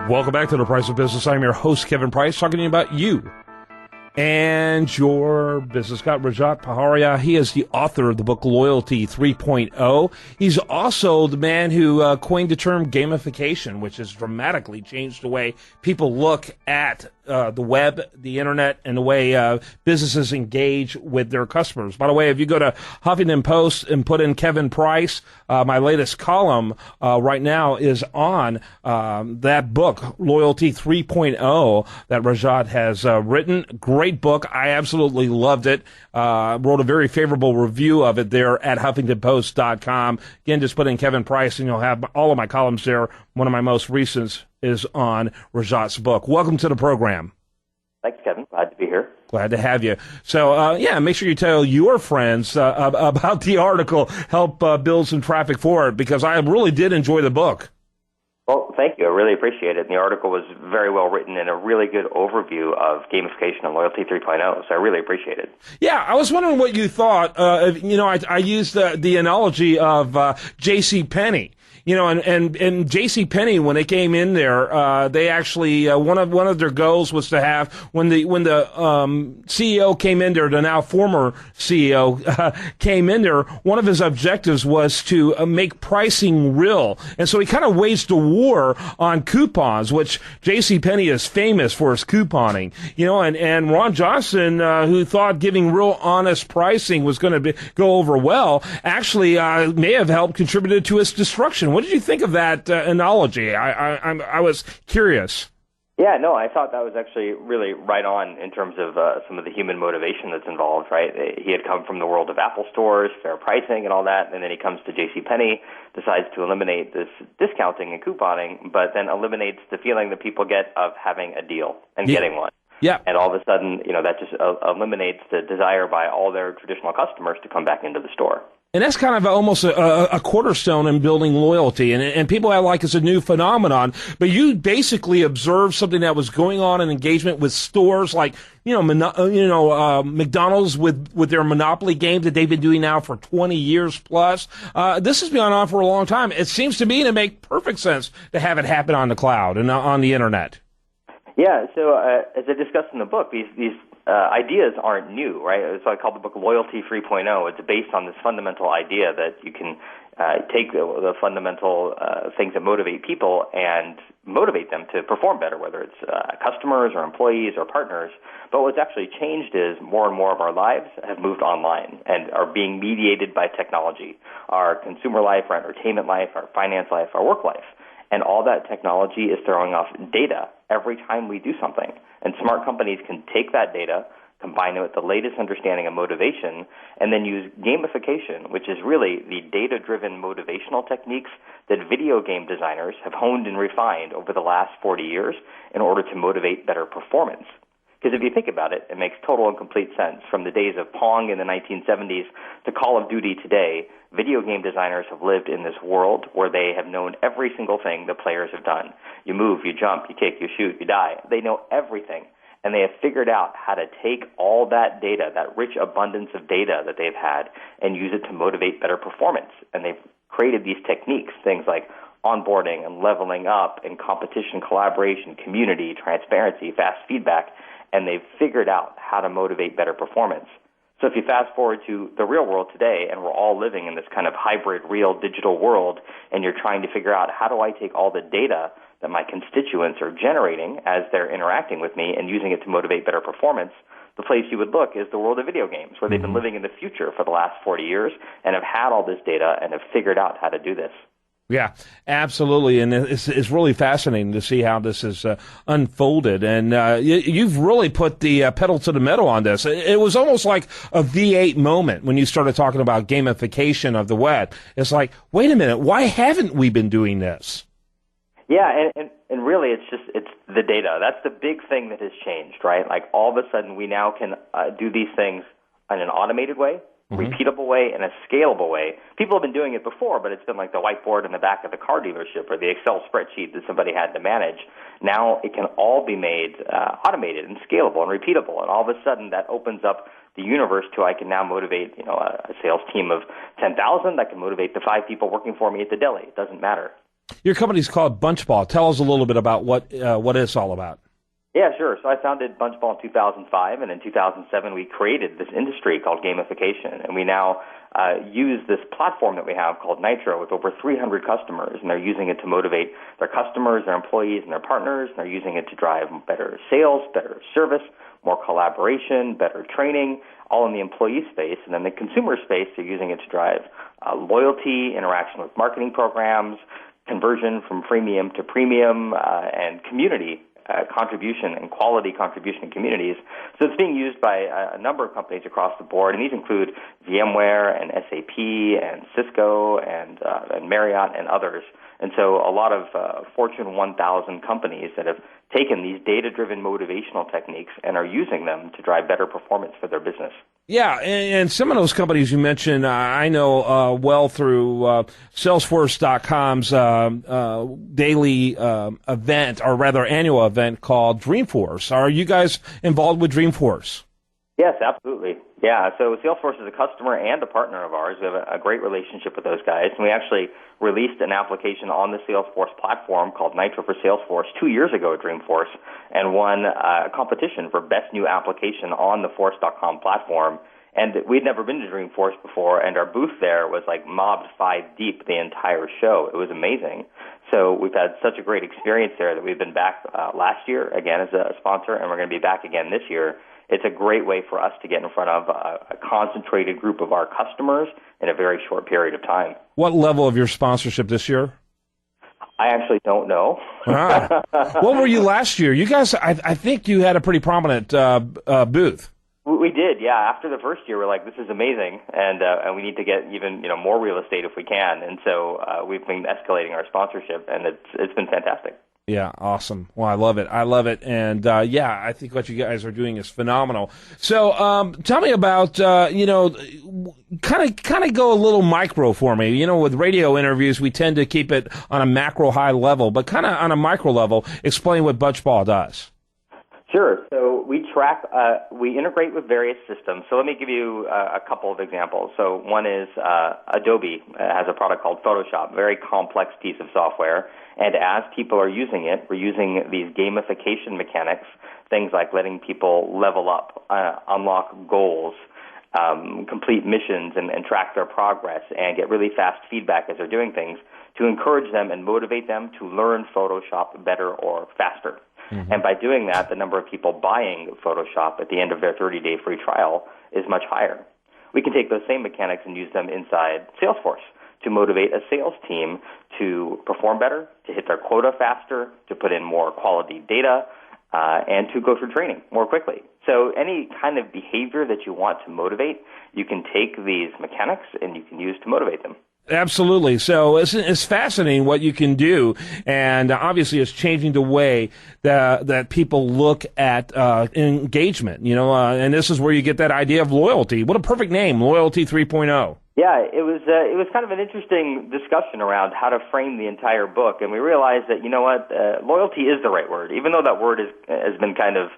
Welcome back to The Price of Business. I'm your host, Kevin Price, talking to you about you and your business. Got Rajat Paharia. He is the author of the book Loyalty 3.0. He's also the man who coined the term gamification, which has dramatically changed the way people look at the web, the internet, and the way businesses engage with their customers. By the way, if you go to Huffington Post and put in Kevin Price, my latest column right now is on that book, Loyalty 3.0, that Rajat has written. Great book. I absolutely loved it. Wrote a very favorable review of it there at HuffingtonPost.com. Again, just put in Kevin Price, and you'll have all of my columns there. One of my most recent is on Rajat's book. Welcome to the program. Thanks, Kevin. Glad to be here. Glad to have you. So, make sure you tell your friends about the article. Help build some traffic for it, because I really did enjoy the book. Well, thank you. I really appreciate it. And the article was very well written and a really good overview of gamification and Loyalty 3.0, so I really appreciate it. Yeah, I was wondering what you thought. I used the analogy of J.C. Penney. You know, and J.C. Penney, when they came in there, they actually one of their goals was to have when the CEO came in there, the now former CEO came in there. One of his objectives was to make pricing real, and so he kind of waged a war on coupons, which J.C. Penney is famous for his couponing. You know, and Ron Johnson, who thought giving real honest pricing was going to go over well, actually may have helped contributed to its destruction. What did you think of that analogy? I was curious. Yeah, no, I thought that was actually really right on in terms of some of the human motivation that's involved, right? He had come from the world of Apple stores, fair pricing and all that, and then he comes to J.C. Penney, decides to eliminate this discounting and couponing, but then eliminates the feeling that people get of having a deal and getting one. Yeah. And all of a sudden, that just eliminates the desire by all their traditional customers to come back into the store. And that's kind of almost a cornerstone in building loyalty. And people have like it's a new phenomenon. But you basically observed something that was going on in engagement with stores like, McDonald's with their Monopoly game that they've been doing now for 20 years plus. This has been on for a long time. It seems to me to make perfect sense to have it happen on the cloud and on the internet. Yeah, so as I discussed in the book, these ideas aren't new, right? So I call the book Loyalty 3.0. It's based on this fundamental idea that you can take the fundamental things that motivate people and motivate them to perform better, whether it's customers or employees or partners. But what's actually changed is more and more of our lives have moved online and are being mediated by technology. Our consumer life, our entertainment life, our finance life, our work life. And all that technology is throwing off data every time we do something. And smart companies can take that data, combine it with the latest understanding of motivation, and then use gamification, which is really the data-driven motivational techniques that video game designers have honed and refined over the last 40 years in order to motivate better performance. Because if you think about it, it makes total and complete sense. From the days of Pong in the 1970s to Call of Duty today, video game designers have lived in this world where they have known every single thing the players have done. You move, you jump, you kick, you shoot, you die. They know everything. And they have figured out how to take all that data, that rich abundance of data that they've had, and use it to motivate better performance. And they've created these techniques, things like onboarding and leveling up and competition, collaboration, community, transparency, fast feedback, and they've figured out how to motivate better performance. So if you fast forward to the real world today, and we're all living in this kind of hybrid, real digital world, and you're trying to figure out how do I take all the data that my constituents are generating as they're interacting with me and using it to motivate better performance, the place you would look is the world of video games, where they've been living in the future for the last 40 years and have had all this data and have figured out how to do this. Yeah, absolutely, and it's really fascinating to see how this is unfolded, and you've really put the pedal to the metal on this. It was almost like a V8 moment when you started talking about gamification of the web. It's like, wait a minute, why haven't we been doing this? Yeah, and really it's the data. That's the big thing that has changed, right? Like all of a sudden we now can do these things in an automated way, repeatable way, and a scalable way. People have been doing it before, but it's been like the whiteboard in the back of the car dealership or the Excel spreadsheet that somebody had to manage. Now it can all be made automated and scalable and repeatable, and all of a sudden that opens up the universe to I can now motivate a sales team of 10,000. That can motivate the 5 people working for me at the deli. It doesn't matter. Your company's called Bunchball. Tell us a little bit about what it's all about. Yeah, sure. So I founded Bunchball in 2005, and in 2007 we created this industry called gamification, and we now use this platform that we have called Nitro with over 300 customers, and they're using it to motivate their customers, their employees, and their partners. And they're using it to drive better sales, better service, more collaboration, better training, all in the employee space. And then the consumer space, they're using it to drive loyalty, interaction with marketing programs, conversion from freemium to premium, and community contribution and quality contribution in communities. So it's being used by a number of companies across the board, and these include VMware and SAP and Cisco and Marriott and others. And so a lot of Fortune 1000 companies that have taken these data-driven motivational techniques and are using them to drive better performance for their business. Yeah, and some of those companies you mentioned, I know well through Salesforce.com's daily event, or rather annual event called Dreamforce. Are you guys involved with Dreamforce? Yes, absolutely. Yeah, so Salesforce is a customer and a partner of ours. We have a great relationship with those guys, and we actually released an application on the Salesforce platform called Nitro for Salesforce 2 years ago at Dreamforce, and won a competition for best new application on the Force.com platform. And we'd never been to Dreamforce before, and our booth there was like mobbed 5 deep the entire show. It was amazing. So we've had such a great experience there that we've been back last year, again, as a sponsor, and we're going to be back again this year. It's a great way for us to get in front of a concentrated group of our customers in a very short period of time. What level of your sponsorship this year? I actually don't know. What were you last year? You guys, I think you had a pretty prominent booth. We did, yeah. After the first year, we're like, this is amazing, and we need to get even more real estate if we can. And so we've been escalating our sponsorship, and it's been fantastic. Yeah, awesome. Well, I love it. I love it. And, yeah, I think what you guys are doing is phenomenal. So tell me about, kind of go a little micro for me. You know, with radio interviews, we tend to keep it on a macro high level, but kind of on a micro level, explain what Bunchball does. Sure. So we track, we integrate with various systems. So let me give you a couple of examples. So one is Adobe has a product called Photoshop, very complex piece of software. And as people are using it, we're using these gamification mechanics, things like letting people level up, unlock goals, complete missions, and track their progress, and get really fast feedback as they're doing things to encourage them and motivate them to learn Photoshop better or faster. Mm-hmm. And by doing that, the number of people buying Photoshop at the end of their 30-day free trial is much higher. We can take those same mechanics and use them inside Salesforce to motivate a sales team to perform better, to hit their quota faster, to put in more quality data, and to go through training more quickly. So any kind of behavior that you want to motivate, you can take these mechanics and you can use to motivate them. Absolutely. So it's fascinating what you can do, and obviously it's changing the way that people look at engagement. And this is where you get that idea of loyalty. What a perfect name, Loyalty 3.0. Yeah, it was kind of an interesting discussion around how to frame the entire book, and we realized that loyalty is the right word, even though that word has been kind of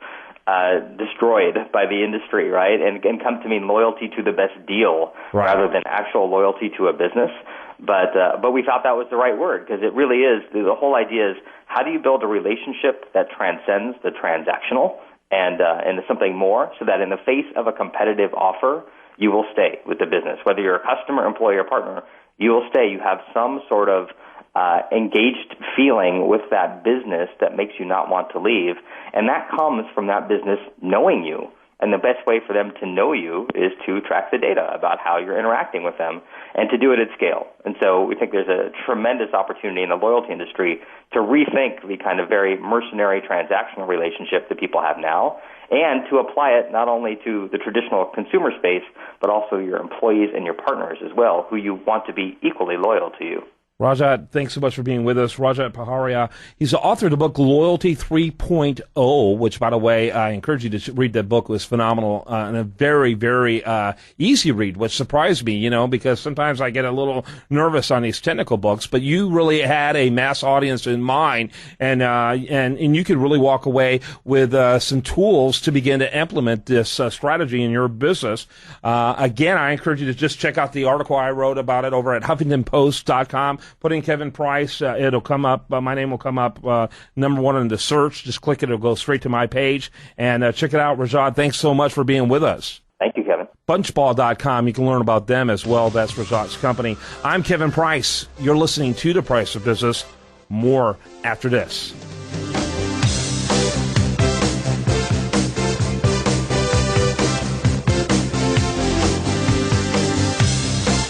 destroyed by the industry, right? And come to mean loyalty to the best deal, right, rather than actual loyalty to a business. But we thought that was the right word, because it really is. The whole idea is, how do you build a relationship that transcends the transactional and into something more, so that in the face of a competitive offer, you will stay with the business. Whether you're a customer, employee, or partner, you will stay. You have some sort of engaged feeling with that business that makes you not want to leave, and that comes from that business knowing you. And the best way for them to know you is to track the data about how you're interacting with them and to do it at scale. And so we think there's a tremendous opportunity in the loyalty industry to rethink the kind of very mercenary transactional relationship that people have now, and to apply it not only to the traditional consumer space, but also your employees and your partners as well, who you want to be equally loyal to you. Rajat, thanks so much for being with us. Rajat Paharia, he's the author of the book Loyalty 3.0, which, by the way, I encourage you to read that book. It was phenomenal and a very, very easy read, which surprised me, because sometimes I get a little nervous on these technical books, but you really had a mass audience in mind, and you could really walk away with some tools to begin to implement this strategy in your business. Again, I encourage you to just check out the article I wrote about it over at HuffingtonPost.com. Put in Kevin Price. It'll come up. My name will come up number one in the search. Just click it. It'll go straight to my page. And check it out, Rajat. Thanks so much for being with us. Thank you, Kevin. Bunchball.com. You can learn about them as well. That's Rajat's company. I'm Kevin Price. You're listening to The Price of Business. More after this.